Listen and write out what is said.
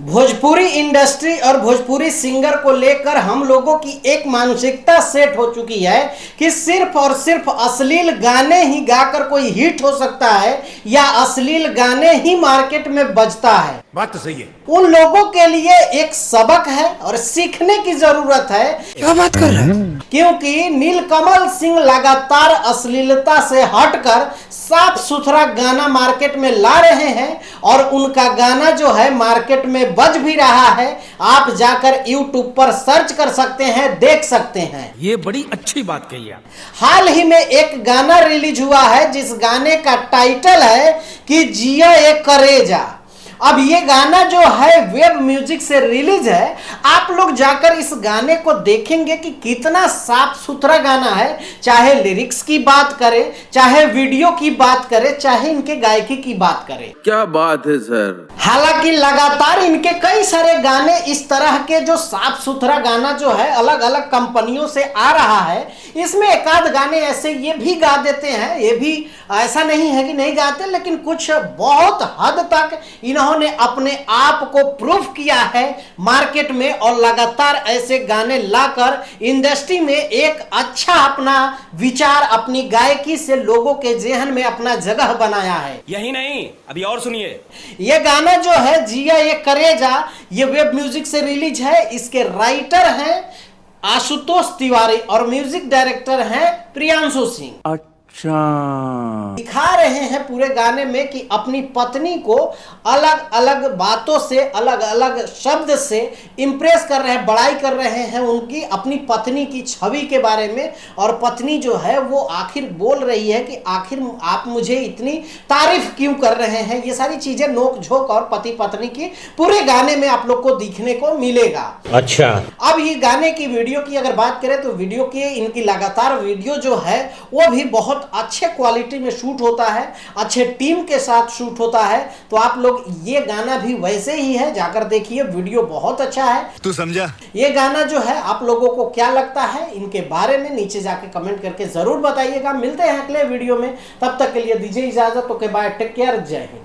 Bhojpuri industry और Bhojpuri singer को लेकर हम लोगों की एक मानसिकता सेट हो चुकी है कि सिर्फ और सिर्फ अश्लील गाने ही गाकर कोई हिट हो सकता है या अश्लील गाने ही मार्केट में बजता है। बात तो सही है। उन लोगों के लिए एक सबक है और सीखने की जरूरत है। क्या बात कर रहे हैं? क्योंकि नीलकमल सिंह लगातार अश्लीलता से हटकर साफ सुथरा गाना मार्केट में ला रहे हैं और उनका गाना जो है मार्केट में बज भी रहा है। आप जाकर YouTube पर सर्च कर सकते हैं, देख सकते हैं। ये बड़ी अच्छी बात कही आप। हाल ही में एक गाना रिलीज हुआ है जिस गाने का टाइटल है कि जिया ये करेजा। अब ये गाना जो है वेब म्यूजिक से रिलीज है। आप लोग जाकर इस गाने को देखेंगे कि कितना साफ सुथरा गाना है। चाहे लिरिक्स की बात करें, चाहे वीडियो की बात करें, चाहे इनके गायकी की बात करें। क्या बात है सर। हालांकि लगातार इनके कई सारे गाने इस तरह के जो साफ सुथरा गाना जो है अलग अलग कंपनियों से आ रहा है। इसमें एक आध गाने ऐसे ये भी गा देते हैं, ये भी ऐसा नहीं है कि नहीं गाते, लेकिन कुछ बहुत हद तक इन्होंने अपने आप को प्रूव किया है मार्केट में और लगातार ऐसे गाने लाकर इंडस्ट्री में एक अच्छा अपना विचार, अपनी गायकी से लोगों के जेहन में अपना जगह बनाया है। यही नहीं, अभी और सुनिए। ये गाना जो है जिया ये करेजा, ये वेब म्यूजिक से रिलीज है। इसके राइटर हैं आशुतोष तिवारी और म्यूजिक डायरेक्टर हैं प्रियांशु सिंह। दिखा रहे हैं पूरे गाने में कि अपनी पत्नी को अलग अलग बातों से, अलग अलग शब्द से इंप्रेस कर रहे हैं, बड़ाई कर रहे हैं उनकी अपनी पत्नी की छवि के बारे में। और पत्नी जो है वो आखिर बोल रही है कि आखिर आप मुझे इतनी तारीफ क्यों कर रहे हैं। ये सारी चीजें नोक झोंक और पति पत्नी की पूरे गाने में आप लोग को दिखने को मिलेगा। अच्छा, अब ये गाने की वीडियो की अगर बात करें तो वीडियो की इनकी लगातार वीडियो जो है वो भी बहुत अच्छे क्वालिटी में शूट होता है, अच्छे टीम के साथ शूट होता है। तो आप लोग ये गाना भी वैसे ही है, जाकर देखिए, वीडियो बहुत अच्छा है। तू समझा? ये गाना जो है आप लोगों को क्या लगता है इनके बारे में नीचे जाके कमेंट करके जरूर बताइएगा। मिलते हैं अगले वीडियो में, तब तक के लिए दीजिए इजाजत। ओके बाय, टेक केयर, जय हिंद।